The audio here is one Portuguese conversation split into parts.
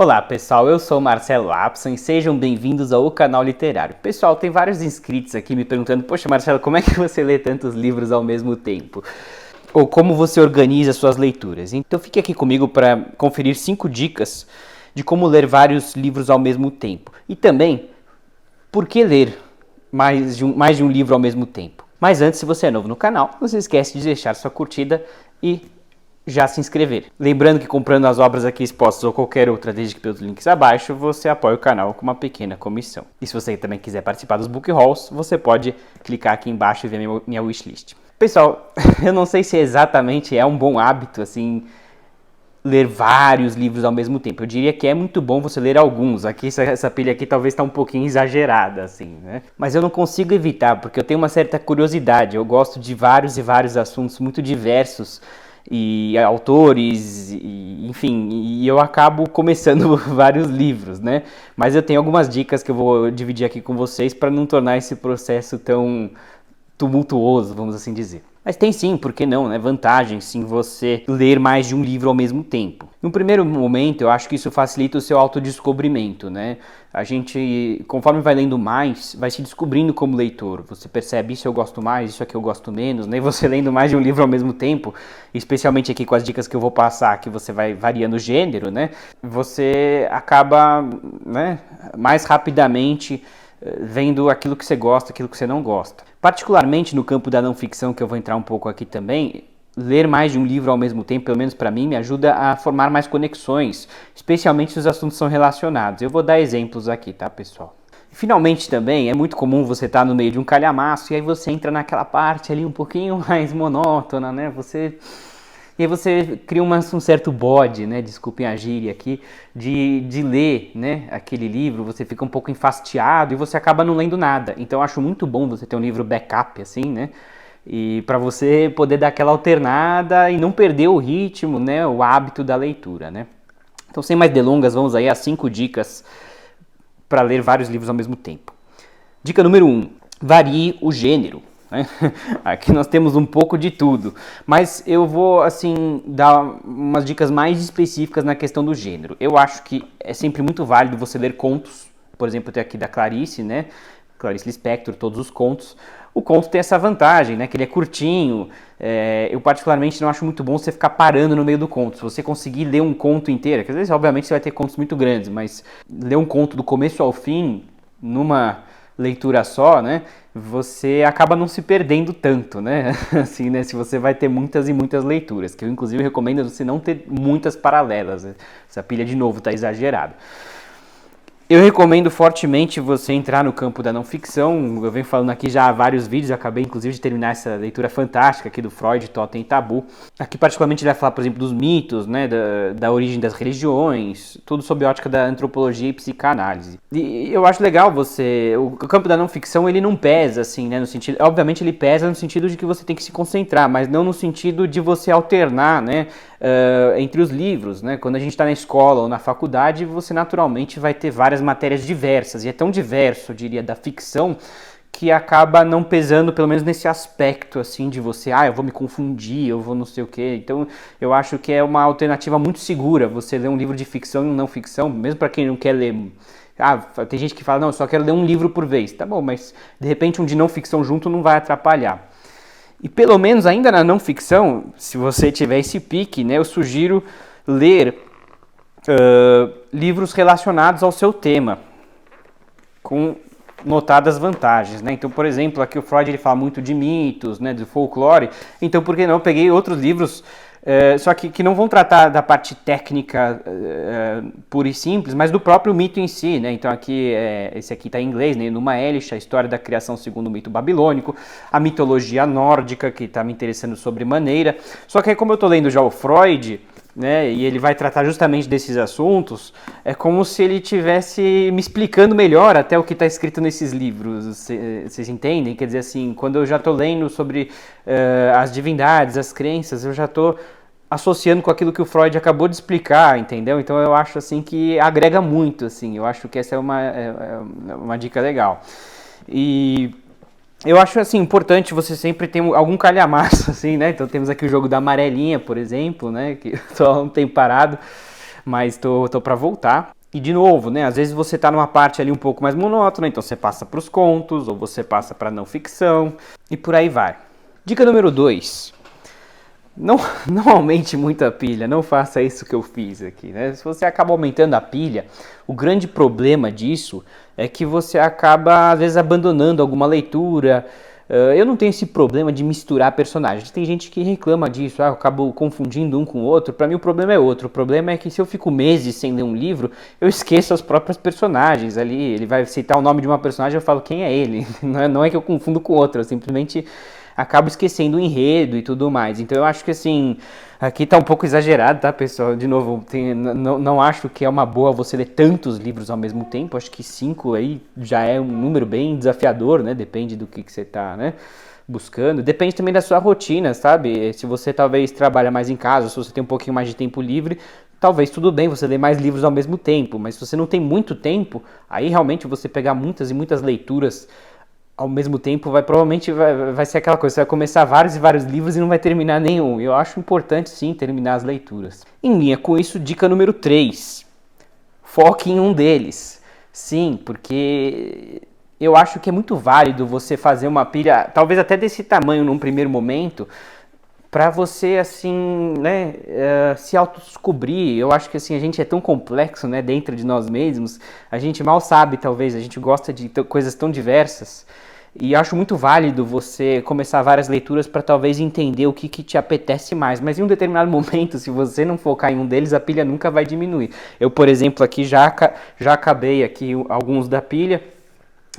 Olá pessoal, eu sou o Marcelo Apson e sejam bem-vindos ao canal Literário. Pessoal, tem vários inscritos aqui me perguntando: poxa Marcelo, como é que você lê tantos livros ao mesmo tempo? Ou como você organiza suas leituras? Então fique aqui comigo para conferir 5 dicas de como ler vários livros ao mesmo tempo. E também, por que ler mais de um livro ao mesmo tempo? Mas antes, se você é novo no canal, não se esquece de deixar sua curtida e já se inscrever. Lembrando que comprando as obras aqui expostas ou qualquer outra, desde que pelos links abaixo, você apoia o canal com uma pequena comissão. E se você também quiser participar dos book hauls, você pode clicar aqui embaixo e ver minha wishlist. Pessoal, eu não sei se exatamente é um bom hábito, assim, ler vários livros ao mesmo tempo. Eu diria que é muito bom você ler alguns. Aqui, essa pilha aqui talvez está um pouquinho exagerada, assim, né? Mas eu não consigo evitar, porque eu tenho uma certa curiosidade. Eu gosto de vários e vários assuntos muito diversos, e autores, enfim, e eu acabo começando vários livros, né? Mas eu tenho algumas dicas que eu vou dividir aqui com vocês para não tornar esse processo tão tumultuoso, vamos assim dizer. Mas tem sim, por que não, né? Vantagem sim você ler mais de um livro ao mesmo tempo. No primeiro momento, eu acho que isso facilita o seu autodescobrimento, né? A gente, conforme vai lendo mais, vai se descobrindo como leitor. Você percebe, isso eu gosto mais, isso aqui eu gosto menos, né? Você lendo mais de um livro ao mesmo tempo, especialmente aqui com as dicas que eu vou passar, que você vai variando o gênero, né? Você acaba, né, mais rapidamente vendo aquilo que você gosta, aquilo que você não gosta. Particularmente no campo da não ficção, que eu vou entrar um pouco aqui também, ler mais de um livro ao mesmo tempo, pelo menos para mim, me ajuda a formar mais conexões, especialmente se os assuntos são relacionados. Eu vou dar exemplos aqui, tá, pessoal? Finalmente também, é muito comum você estar no meio de um calhamaço e aí você entra naquela parte ali um pouquinho mais monótona, né? E aí você cria um certo bode, né, desculpem a gíria aqui, de ler, né, aquele livro, você fica um pouco enfastiado e você acaba não lendo nada. Então eu acho muito bom você ter um livro backup, assim, né, e para você poder dar aquela alternada e não perder o ritmo, né, o hábito da leitura, né. Então sem mais delongas, vamos aí às 5 dicas para ler vários livros ao mesmo tempo. Dica número 1, varie o gênero. Aqui nós temos um pouco de tudo, mas eu vou assim dar umas dicas mais específicas na questão do gênero. Eu acho que é sempre muito válido você ler contos, por exemplo, tem aqui da Clarice, né? Clarice Lispector, todos os contos. O conto tem essa vantagem, né? Que ele é curtinho. Eu particularmente não acho muito bom você ficar parando no meio do conto. Se você conseguir ler um conto inteiro, que às vezes obviamente você vai ter contos muito grandes, mas ler um conto do começo ao fim numa leitura só, né, você acaba não se perdendo tanto, né, assim, né, se você vai ter muitas e muitas leituras, que eu inclusive recomendo você não ter muitas paralelas, né? Essa pilha de novo tá exagerada. Eu recomendo fortemente você entrar no campo da não ficção. Eu venho falando aqui já há vários vídeos, acabei inclusive de terminar essa leitura fantástica aqui do Freud, Totem e Tabu. Aqui particularmente ele vai falar, por exemplo, dos mitos, né, da origem das religiões, tudo sob a ótica da antropologia e psicanálise. E eu acho legal o campo da não ficção, ele não pesa assim, né, no sentido, obviamente ele pesa no sentido de que você tem que se concentrar, mas não no sentido de você alternar, né, entre os livros, né? Quando a gente está na escola ou na faculdade, você naturalmente vai ter várias matérias diversas, e é tão diverso, eu diria, da ficção, que acaba não pesando, pelo menos nesse aspecto, assim, de você, eu vou me confundir, eu vou não sei o quê. Então, eu acho que é uma alternativa muito segura, você ler um livro de ficção e um não ficção, mesmo para quem não quer ler. Tem gente que fala, não, eu só quero ler um livro por vez. Tá bom, mas de repente um de não ficção junto não vai atrapalhar. E pelo menos ainda na não ficção, se você tiver esse pique, né, eu sugiro ler livros relacionados ao seu tema, com notadas vantagens, né? Então, por exemplo, aqui o Freud ele fala muito de mitos, né, do folclore. Então, por que não? Eu peguei outros livros, só que não vão tratar da parte técnica pura e simples, mas do próprio mito em si, né? Então aqui, esse aqui está em inglês, né? Numa Elish, a história da criação segundo o mito babilônico, a mitologia nórdica, que está me interessando sobremaneira. Só que aí, como eu estou lendo já o Freud, né, e ele vai tratar justamente desses assuntos, é como se ele estivesse me explicando melhor até o que está escrito nesses livros, vocês entendem? Quer dizer assim, quando eu já estou lendo sobre as divindades, as crenças, eu já estou associando com aquilo que o Freud acabou de explicar, entendeu? Então eu acho assim que agrega muito, assim, eu acho que essa é uma dica legal. E eu acho assim importante você sempre ter algum calhamaço, assim, né? Então temos aqui o jogo da amarelinha, por exemplo, né? Que só não tem parado. mas tô para voltar. E de novo, né, às vezes você tá numa parte ali um pouco mais monótona, então você passa para os contos, ou você passa para não ficção, e por aí vai. Dica número 2. Não aumente muito a pilha, não faça isso que eu fiz aqui, né? Se você acaba aumentando a pilha, o grande problema disso é que você acaba, às vezes, abandonando alguma leitura. Eu não tenho esse problema de misturar personagens. Tem gente que reclama disso, eu acabo confundindo um com o outro. Pra mim o problema é outro. O problema é que se eu fico meses sem ler um livro, eu esqueço as próprias personagens ali. Ele vai citar o nome de uma personagem, eu falo quem é ele. Não é que eu confundo com outro, eu simplesmente acabo esquecendo o enredo e tudo mais. Então eu acho que assim, aqui tá um pouco exagerado, tá, pessoal? De novo, não acho que é uma boa você ler tantos livros ao mesmo tempo. Acho que 5 aí já é um número bem desafiador, né? Depende do que você tá, né, buscando. Depende também da sua rotina, sabe? Se você talvez trabalha mais em casa, se você tem um pouquinho mais de tempo livre, talvez tudo bem você ler mais livros ao mesmo tempo. Mas se você não tem muito tempo, aí realmente você pegar muitas e muitas leituras ao mesmo tempo, provavelmente vai ser aquela coisa, você vai começar vários e vários livros e não vai terminar nenhum. Eu acho importante, sim, terminar as leituras. Em linha com isso, dica número 3. Foque em um deles. Sim, porque eu acho que é muito válido você fazer uma pilha, talvez até desse tamanho num primeiro momento, para você, assim, né, se autodescobrir. Eu acho que, assim, a gente é tão complexo, né, dentro de nós mesmos, a gente mal sabe, talvez, a gente gosta de coisas tão diversas, e acho muito válido você começar várias leituras para talvez entender o que te apetece mais, mas em um determinado momento, se você não focar em um deles, a pilha nunca vai diminuir. Eu, por exemplo, aqui já acabei aqui alguns da pilha,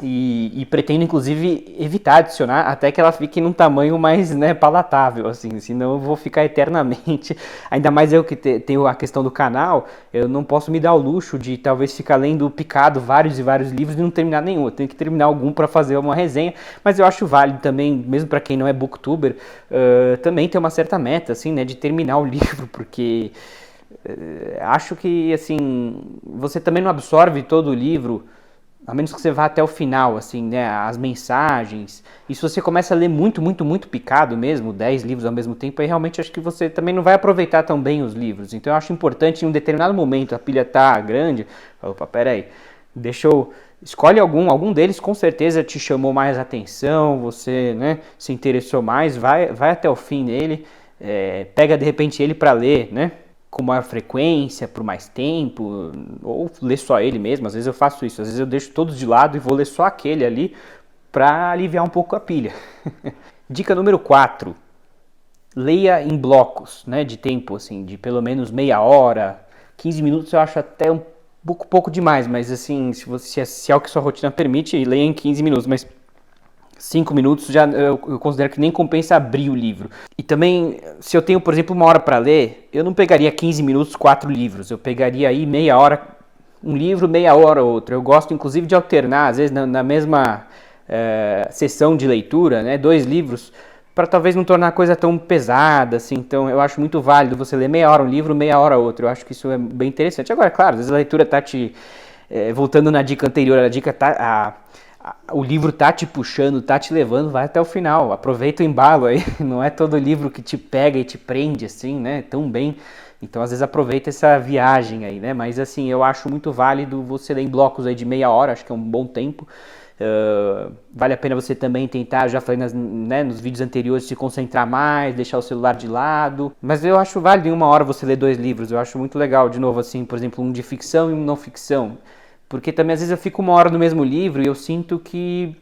e pretendo, inclusive, evitar adicionar até que ela fique num tamanho mais, né, palatável, assim, senão eu vou ficar eternamente. Ainda mais eu que tenho a questão do canal, eu não posso me dar o luxo de talvez ficar lendo picado vários e vários livros e não terminar nenhum. Eu tenho que terminar algum para fazer uma resenha, mas eu acho válido também, mesmo para quem não é booktuber, também ter uma certa meta, assim, né, de terminar o livro, porque acho que, assim, você também não absorve todo o livro, a menos que você vá até o final, assim, né, as mensagens. E se você começa a ler muito, muito, muito picado mesmo, 10 livros ao mesmo tempo, aí realmente acho que você também não vai aproveitar tão bem os livros. Então eu acho importante, em um determinado momento, a pilha tá grande, opa, peraí, escolhe algum deles, com certeza te chamou mais atenção, você, né, se interessou mais, vai até o fim dele, pega de repente ele para ler, né, com maior frequência, por mais tempo, ou ler só ele mesmo. Às vezes eu faço isso, às vezes eu deixo todos de lado e vou ler só aquele ali para aliviar um pouco a pilha. Dica número 4. Leia em blocos, né, de tempo, assim, de pelo menos meia hora, 15 minutos eu acho até um pouco demais, mas assim, se é o que sua rotina permite, leia em 15 minutos, mas 5 minutos já eu considero que nem compensa abrir o livro. E também, se eu tenho, por exemplo, uma hora para ler, eu não pegaria 15 minutos, 4 livros. Eu pegaria aí meia hora um livro, meia hora outro. Eu gosto, inclusive, de alternar, às vezes, na mesma sessão de leitura, né, 2 livros, para talvez não tornar a coisa tão pesada, assim. Então, eu acho muito válido você ler meia hora um livro, meia hora outro. Eu acho que isso é bem interessante. Agora, claro, às vezes a leitura tá voltando na dica anterior, a dica o livro tá te puxando, tá te levando, vai até o final, aproveita o embalo aí, não é todo livro que te pega e te prende assim, né, tão bem, então às vezes aproveita essa viagem aí, né, mas assim, eu acho muito válido você ler em blocos aí de meia hora, acho que é um bom tempo. Vale a pena você também tentar, já falei nos vídeos anteriores, se concentrar mais, deixar o celular de lado, mas eu acho válido em uma hora você ler 2 livros, eu acho muito legal, de novo assim, por exemplo, um de ficção e um não ficção. Porque também às vezes eu fico uma hora no mesmo livro e eu sinto que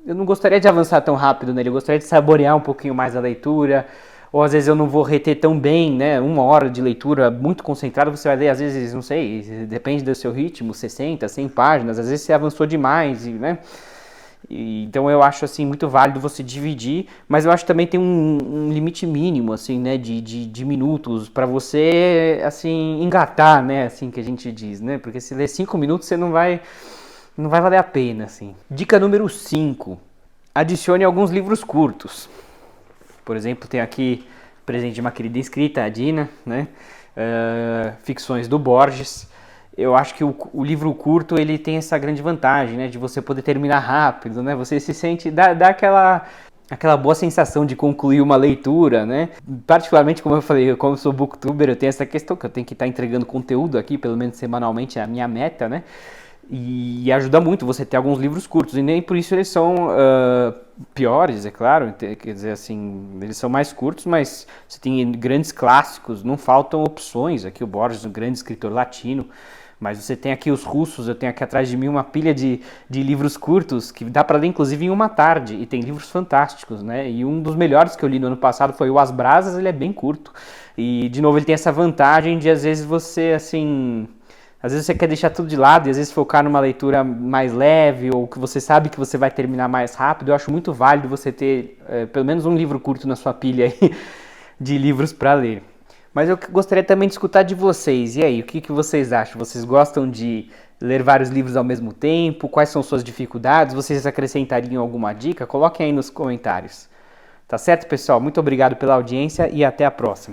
eu não gostaria de avançar tão rápido nele, eu gostaria de saborear um pouquinho mais a leitura, ou às vezes eu não vou reter tão bem, né, uma hora de leitura muito concentrada, você vai ler às vezes, não sei, depende do seu ritmo, 60, 100 páginas, às vezes você avançou demais, né, então eu acho assim muito válido você dividir, mas eu acho que também tem um limite mínimo assim, né, de minutos para você assim engatar, né, assim que a gente diz, né, porque se ler 5 minutos você não vai valer a pena assim. Dica número 5. Adicione alguns livros curtos. Por exemplo, tem aqui presente de uma querida inscrita, a Dina, né, ficções do Borges. Eu acho que o livro curto, ele tem essa grande vantagem, né, de você poder terminar rápido, né, você se sente, dá aquela boa sensação de concluir uma leitura, né? Particularmente, como eu falei, como eu sou booktuber, eu tenho essa questão que eu tenho que estar entregando conteúdo aqui, pelo menos semanalmente, é a minha meta, né? E ajuda muito você ter alguns livros curtos, e nem por isso eles são piores, é claro, quer dizer assim, eles são mais curtos, mas você tem grandes clássicos, não faltam opções, aqui o Borges, um grande escritor latino, mas você tem aqui os russos, eu tenho aqui atrás de mim uma pilha de livros curtos, que dá para ler inclusive em uma tarde, e tem livros fantásticos, né? E um dos melhores que eu li no ano passado foi o As Brasas, ele é bem curto, e de novo ele tem essa vantagem de às vezes você, assim... Às vezes você quer deixar tudo de lado e às vezes focar numa leitura mais leve ou que você sabe que você vai terminar mais rápido. Eu acho muito válido você ter pelo menos um livro curto na sua pilha aí de livros para ler. Mas eu gostaria também de escutar de vocês. E aí, o que vocês acham? Vocês gostam de ler vários livros ao mesmo tempo? Quais são suas dificuldades? Vocês acrescentariam alguma dica? Coloquem aí nos comentários. Tá certo, pessoal? Muito obrigado pela audiência e até a próxima.